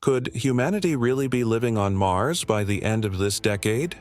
Could humanity really be living on Mars by the end of this decade?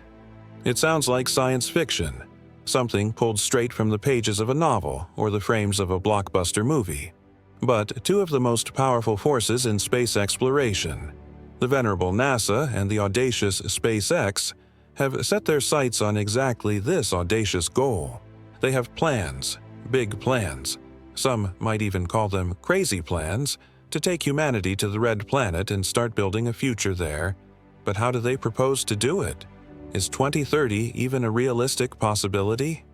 It sounds like science fiction, something pulled straight from the pages of a novel or the frames of a blockbuster movie. But two of the most powerful forces in space exploration, the venerable NASA and the audacious SpaceX, have set their sights on exactly this audacious goal. They have plans, big plans, some might even call them crazy plans, to take humanity to the Red Planet and start building a future there. But how do they propose to do it? Is 2030 even a realistic possibility?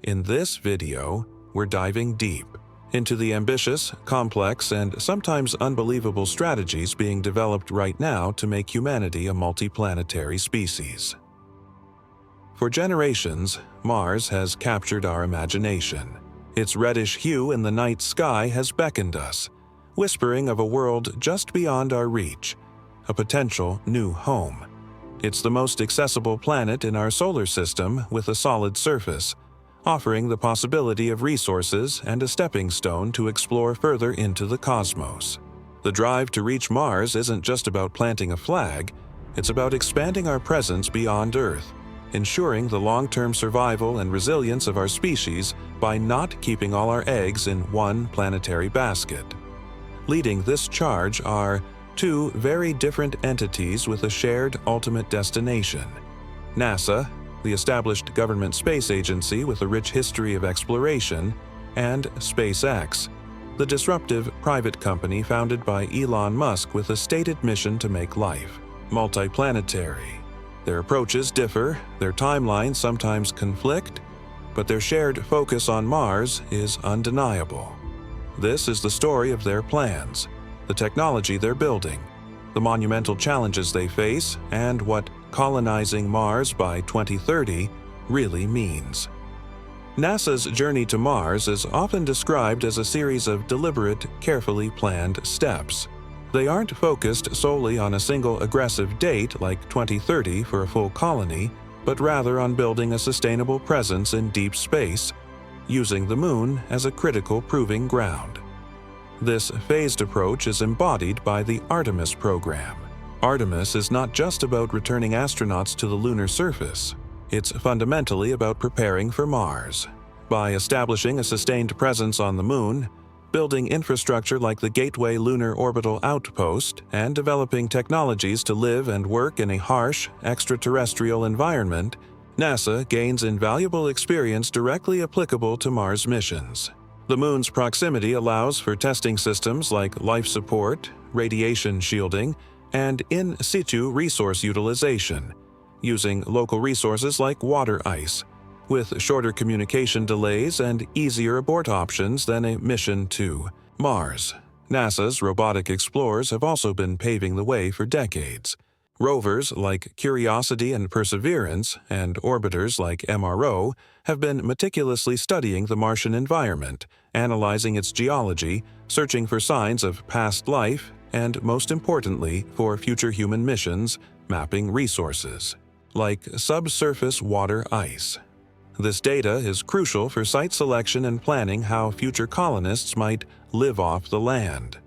In this video, we're diving deep into the ambitious, complex, and sometimes unbelievable strategies being developed right now to make humanity a multiplanetary species. For generations, Mars has captured our imagination. Its reddish hue in the night sky has beckoned us, whispering of a world just beyond our reach, a potential new home. It's the most accessible planet in our solar system with a solid surface, offering the possibility of resources and a stepping stone to explore further into the cosmos. The drive to reach Mars isn't just about planting a flag, it's about expanding our presence beyond Earth, ensuring the long-term survival and resilience of our species by not keeping all our eggs in one planetary basket. Leading this charge are two very different entities with a shared ultimate destination: NASA, the established government space agency with a rich history of exploration, and SpaceX, the disruptive private company founded by Elon Musk with a stated mission to make life multiplanetary. Their approaches differ, their timelines sometimes conflict, but their shared focus on Mars is undeniable. This is the story of their plans, the technology they're building, the monumental challenges they face, and what colonizing Mars by 2030 really means. NASA's journey to Mars is often described as a series of deliberate, carefully planned steps. They aren't focused solely on a single aggressive date like 2030 for a full colony, but rather on building a sustainable presence in deep space, using the Moon as a critical proving ground. This phased approach is embodied by the Artemis program. Artemis is not just about returning astronauts to the lunar surface. It's fundamentally about preparing for Mars. By establishing a sustained presence on the Moon, building infrastructure like the Gateway Lunar Orbital Outpost, and developing technologies to live and work in a harsh, extraterrestrial environment, NASA gains invaluable experience directly applicable to Mars missions. The Moon's proximity allows for testing systems like life support, radiation shielding, and in situ resource utilization, using local resources like water ice, with shorter communication delays and easier abort options than a mission to Mars. NASA's robotic explorers have also been paving the way for decades. Rovers like Curiosity and Perseverance, and orbiters like MRO, have been meticulously studying the Martian environment, analyzing its geology, searching for signs of past life, and most importantly, for future human missions, mapping resources, like subsurface water ice. This data is crucial for site selection and planning how future colonists might live off the land.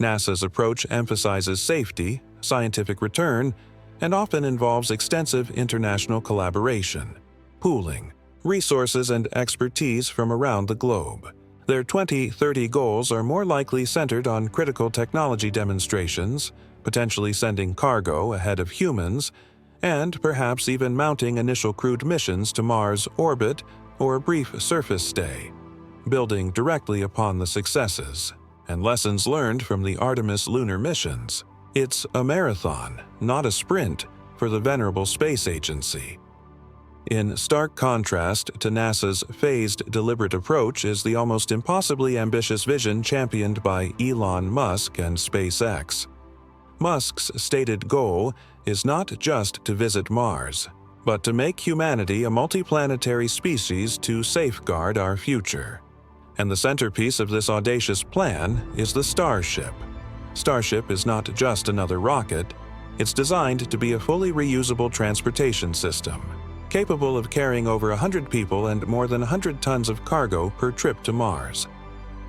NASA's approach emphasizes safety, scientific return, and often involves extensive international collaboration, pooling resources and expertise from around the globe. Their 2030 goals are more likely centered on critical technology demonstrations, potentially sending cargo ahead of humans, and perhaps even mounting initial crewed missions to Mars orbit or a brief surface stay, building directly upon the successes and lessons learned from the Artemis lunar missions. It's a marathon, not a sprint, for the venerable space agency. In stark contrast to NASA's phased, deliberate approach is the almost impossibly ambitious vision championed by Elon Musk and SpaceX. Musk's stated goal is not just to visit Mars, but to make humanity a multiplanetary species to safeguard our future. And the centerpiece of this audacious plan is the Starship. Starship is not just another rocket, it's designed to be a fully reusable transportation system, capable of carrying over 100 people and more than 100 tons of cargo per trip to Mars.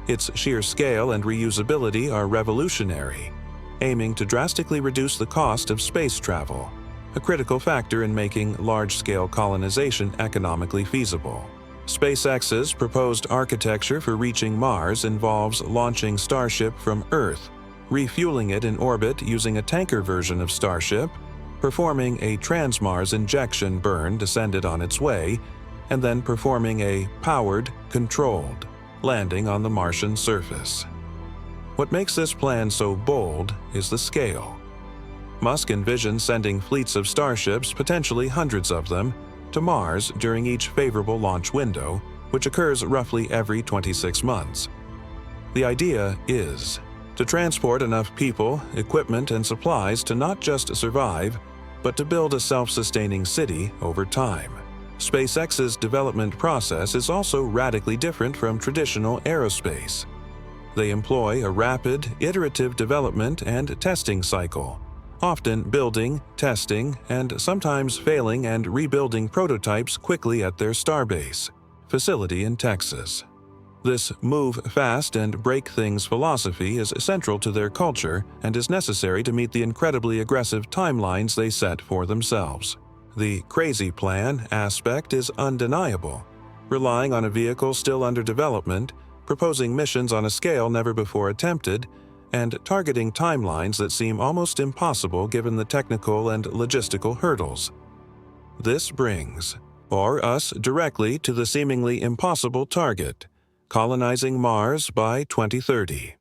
Its sheer scale and reusability are revolutionary. aiming to drastically reduce the cost of space travel, a critical factor in making large-scale colonization economically feasible. SpaceX's proposed architecture for reaching Mars involves launching Starship from Earth, refueling it in orbit using a tanker version of Starship, performing a Trans-Mars injection burn descended on its way, and then performing a powered, controlled landing on the Martian surface. What makes this plan so bold is the scale. Musk envisions sending fleets of Starships, potentially hundreds of them, to Mars during each favorable launch window, which occurs roughly every 26 months. The idea is to transport enough people, equipment, and supplies to not just survive, but to build a self-sustaining city over time. SpaceX's development process is also radically different from traditional aerospace. They employ a rapid, iterative development and testing cycle, often building, testing, and sometimes failing and rebuilding prototypes quickly at their Starbase facility in Texas. This move fast and break things philosophy is central to their culture and is necessary to meet the incredibly aggressive timelines they set for themselves. The crazy plan aspect is undeniable, relying on a vehicle still under development, proposing missions on a scale never before attempted, and targeting timelines that seem almost impossible given the technical and logistical hurdles. This brings us directly to the seemingly impossible target: colonizing Mars by 2030.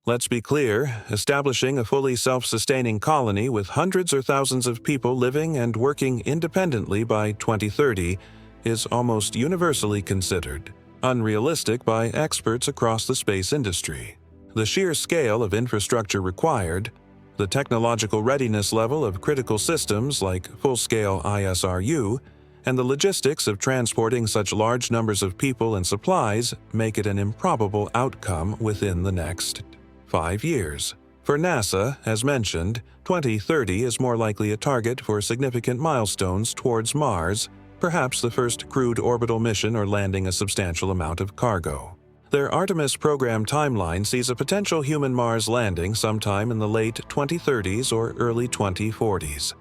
Let's be clear, establishing a fully self-sustaining colony with hundreds or thousands of people living and working independently by 2030 is almost universally considered unrealistic by experts across the space industry. The sheer scale of infrastructure required, the technological readiness level of critical systems like full-scale ISRU, and the logistics of transporting such large numbers of people and supplies make it an improbable outcome within the next 5 years. For NASA, as mentioned, 2030 is more likely a target for significant milestones towards Mars, perhaps the first crewed orbital mission or landing a substantial amount of cargo. Their Artemis program timeline sees a potential human Mars landing sometime in the late 2030s or early 2040s.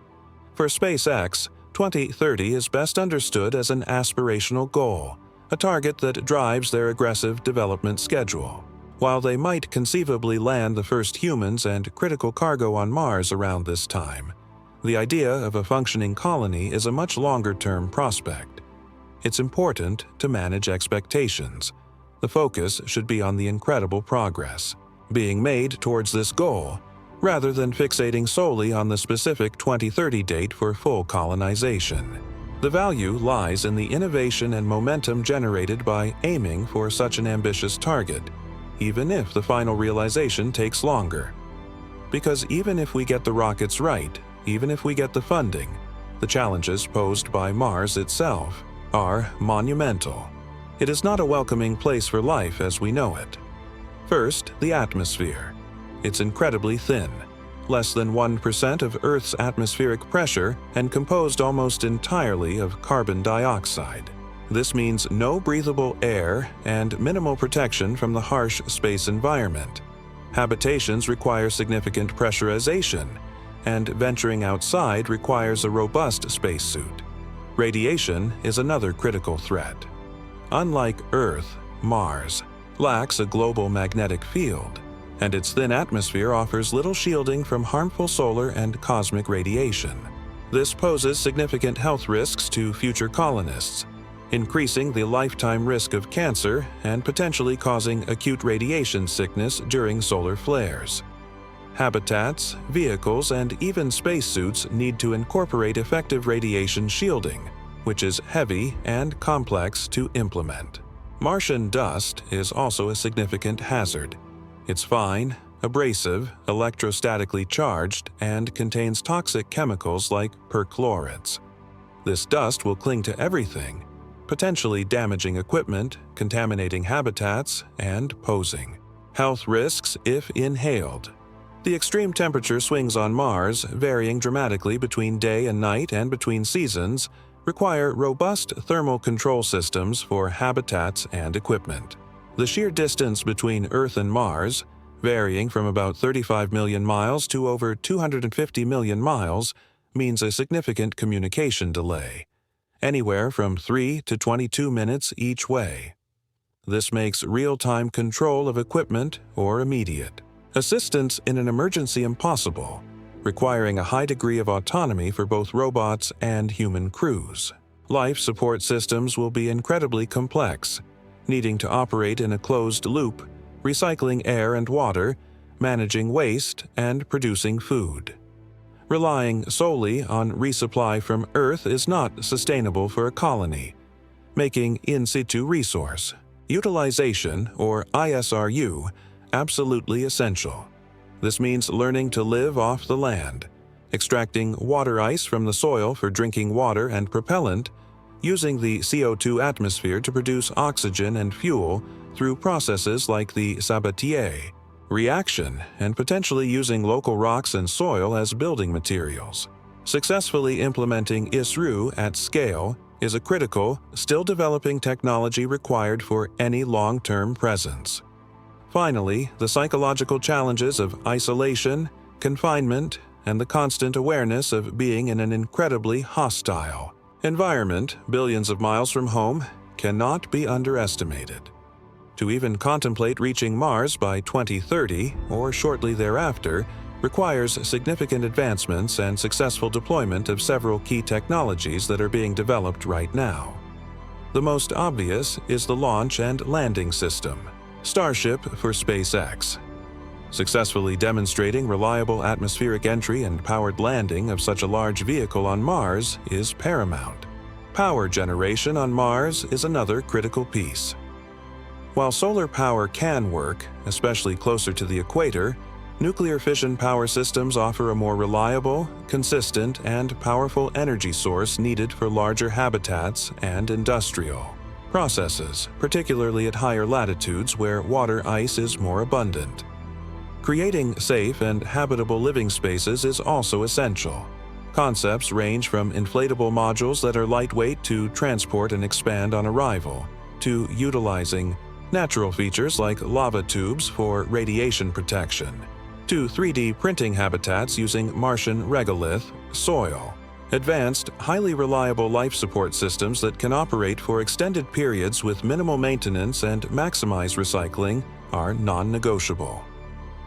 For SpaceX, 2030 is best understood as an aspirational goal, a target that drives their aggressive development schedule. While they might conceivably land the first humans and critical cargo on Mars around this time, the idea of a functioning colony is a much longer-term prospect. It's important to manage expectations. The focus should be on the incredible progress being made towards this goal, rather than fixating solely on the specific 2030 date for full colonization. The value lies in the innovation and momentum generated by aiming for such an ambitious target, even if the final realization takes longer. Because even if we get the rockets right, even if we get the funding, the challenges posed by Mars itself are monumental. It is not a welcoming place for life as we know it. First, the atmosphere. It's incredibly thin, less than 1% of Earth's atmospheric pressure and composed almost entirely of carbon dioxide. This means no breathable air and minimal protection from the harsh space environment. Habitations require significant pressurization, and venturing outside requires a robust spacesuit. Radiation is another critical threat. Unlike Earth, Mars lacks a global magnetic field, and its thin atmosphere offers little shielding from harmful solar and cosmic radiation. This poses significant health risks to future colonists, increasing the lifetime risk of cancer and potentially causing acute radiation sickness during solar flares. Habitats, vehicles, and even spacesuits need to incorporate effective radiation shielding, which is heavy and complex to implement. Martian dust is also a significant hazard. It's fine, abrasive, electrostatically charged, and contains toxic chemicals like perchlorates. This dust will cling to everything, potentially damaging equipment, contaminating habitats, and posing health risks if inhaled. The extreme temperature swings on Mars, varying dramatically between day and night and between seasons, require robust thermal control systems for habitats and equipment. The sheer distance between Earth and Mars, Varying from about 35 million miles to over 250 million miles means a significant communication delay, anywhere from 3 to 22 minutes each way. This makes real-time control of equipment or immediate assistance in an emergency impossible, requiring a high degree of autonomy for both robots and human crews. Life support systems will be incredibly complex, needing to operate in a closed loop, recycling air and water, managing waste, and producing food. Relying solely on resupply from Earth is not sustainable for a colony, making in situ resource utilization, or ISRU, absolutely essential. This means learning to live off the land, extracting water ice from the soil for drinking water and propellant, using the CO2 atmosphere to produce oxygen and fuel through processes like the Sabatier reaction, and potentially using local rocks and soil as building materials. Successfully implementing ISRU at scale is a critical, still developing technology required for any long-term presence. Finally, the psychological challenges of isolation, confinement, and the constant awareness of being in an incredibly hostile environment billions of miles from home cannot be underestimated. To even contemplate reaching Mars by 2030 or shortly thereafter requires significant advancements and successful deployment of several key technologies that are being developed right now. The most obvious is the launch and landing system, Starship for SpaceX. Successfully demonstrating reliable atmospheric entry and powered landing of such a large vehicle on Mars is paramount. Power generation on Mars is another critical piece. While solar power can work, especially closer to the equator, nuclear fission power systems offer a more reliable, consistent, and powerful energy source needed for larger habitats and industrial processes, particularly at higher latitudes where water ice is more abundant. Creating safe and habitable living spaces is also essential. Concepts range from inflatable modules that are lightweight to transport and expand on arrival, to utilizing natural features like lava tubes for radiation protection, to 3D printing habitats using Martian regolith soil. Advanced, highly reliable life support systems that can operate for extended periods with minimal maintenance and maximize recycling are non-negotiable.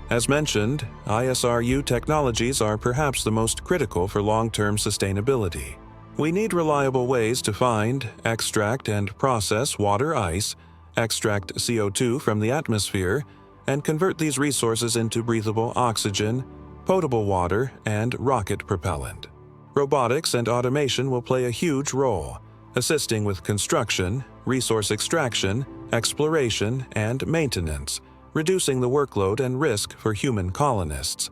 As mentioned, ISRU technologies are perhaps the most critical for long-term sustainability. We need reliable ways to find, extract, and process water ice, extract CO2 from the atmosphere, and convert these resources into breathable oxygen, potable water, and rocket propellant. Robotics and automation will play a huge role, assisting with construction, resource extraction, exploration, and maintenance, reducing the workload and risk for human colonists.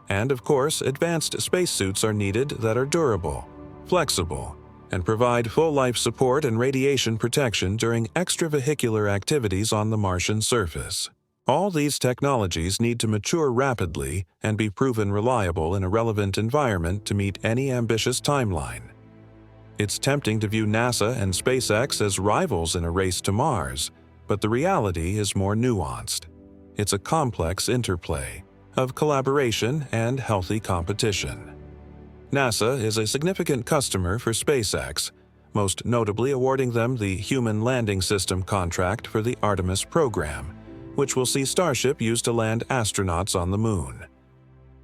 And of course, advanced spacesuits are needed that are durable, flexible, and provide full life support and radiation protection during extravehicular activities on the Martian surface. All these technologies need to mature rapidly and be proven reliable in a relevant environment to meet any ambitious timeline. It's tempting to view NASA and SpaceX as rivals in a race to Mars, but the reality is more nuanced. It's a complex interplay of collaboration and healthy competition. NASA is a significant customer for SpaceX, most notably awarding them the Human Landing System contract for the Artemis program, which will see Starship used to land astronauts on the Moon.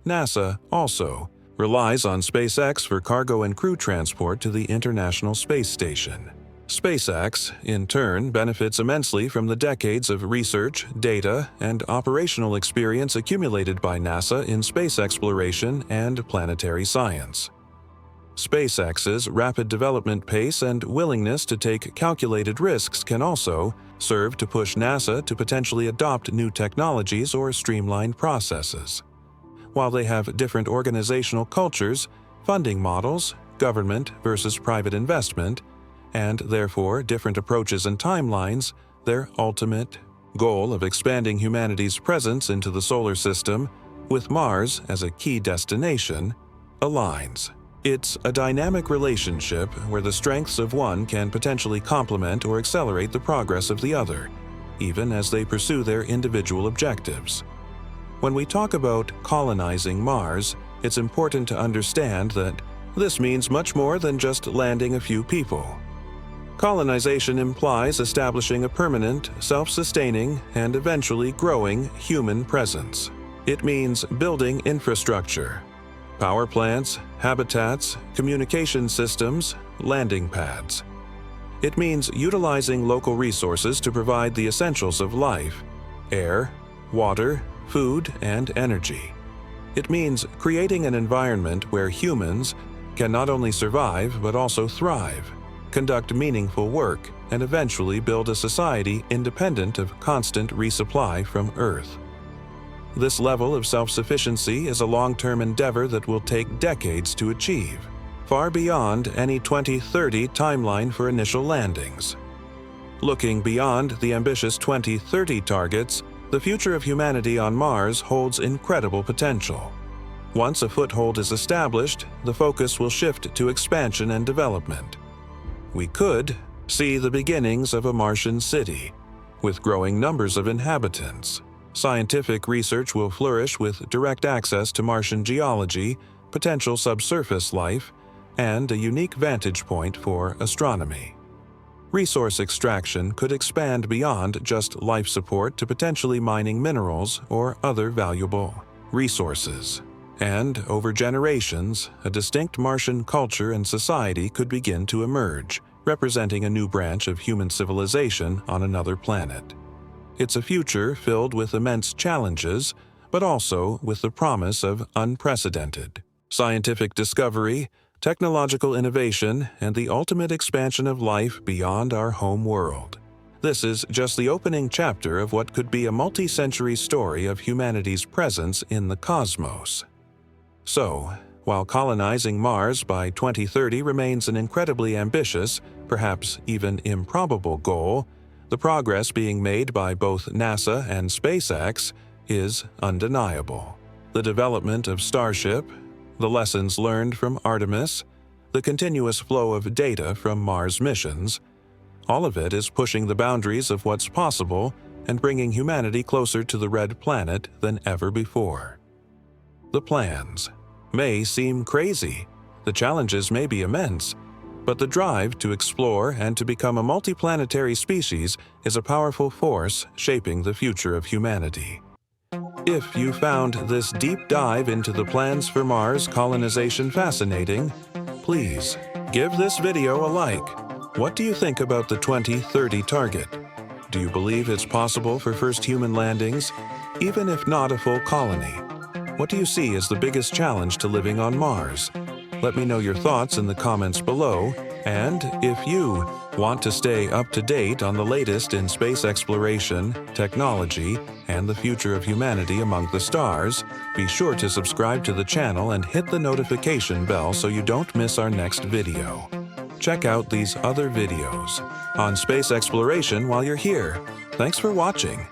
NASA also relies on SpaceX for cargo and crew transport to the International Space Station. SpaceX, in turn, benefits immensely from the decades of research, data, and operational experience accumulated by NASA in space exploration and planetary science. SpaceX's rapid development pace and willingness to take calculated risks can also serve to push NASA to potentially adopt new technologies or streamline processes. While they have different organizational cultures, funding models, government versus private investment, and therefore different approaches and timelines, their ultimate goal of expanding humanity's presence into the solar system, with Mars as a key destination, aligns. It's a dynamic relationship where the strengths of one can potentially complement or accelerate the progress of the other, even as they pursue their individual objectives. When we talk about colonizing Mars, it's important to understand that this means much more than just landing a few people. Colonization implies establishing a permanent, self-sustaining, and eventually growing human presence. It means building infrastructure, power plants, habitats, communication systems, landing pads. It means utilizing local resources to provide the essentials of life: air, water, food, and energy. It means creating an environment where humans can not only survive but also thrive, conduct meaningful work, and eventually build a society independent of constant resupply from Earth. This level of self-sufficiency is a long-term endeavor that will take decades to achieve, far beyond any 2030 timeline for initial landings. Looking beyond the ambitious 2030 targets, the future of humanity on Mars holds incredible potential. Once a foothold is established, the focus will shift to expansion and development. We could see the beginnings of a Martian city, with growing numbers of inhabitants. Scientific research will flourish with direct access to Martian geology, potential subsurface life, and a unique vantage point for astronomy. Resource extraction could expand beyond just life support to potentially mining minerals or other valuable resources. And over generations, a distinct Martian culture and society could begin to emerge, representing a new branch of human civilization on another planet. It's a future filled with immense challenges, but also with the promise of unprecedented scientific discovery, technological innovation, and the ultimate expansion of life beyond our home world. This is just the opening chapter of what could be a multi-century story of humanity's presence in the cosmos. So, while colonizing Mars by 2030 remains an incredibly ambitious, perhaps even improbable goal, the progress being made by both NASA and SpaceX is undeniable. The development of Starship, the lessons learned from Artemis, the continuous flow of data from Mars missions, all of it is pushing the boundaries of what's possible and bringing humanity closer to the red planet than ever before. The plans may seem crazy, the challenges may be immense, but the drive to explore and to become a multiplanetary species is a powerful force shaping the future of humanity. If you found this deep dive into the plans for Mars colonization fascinating, please give this video a like. What do you think about the 2030 target? Do you believe it's possible for first human landings, even if not a full colony? What do you see as the biggest challenge to living on Mars? Let me know your thoughts in the comments below, and if you want to stay up to date on the latest in space exploration, technology, and the future of humanity among the stars, be sure to subscribe to the channel and hit the notification bell so you don't miss our next video. Check out these other videos on space exploration while you're here. Thanks for watching.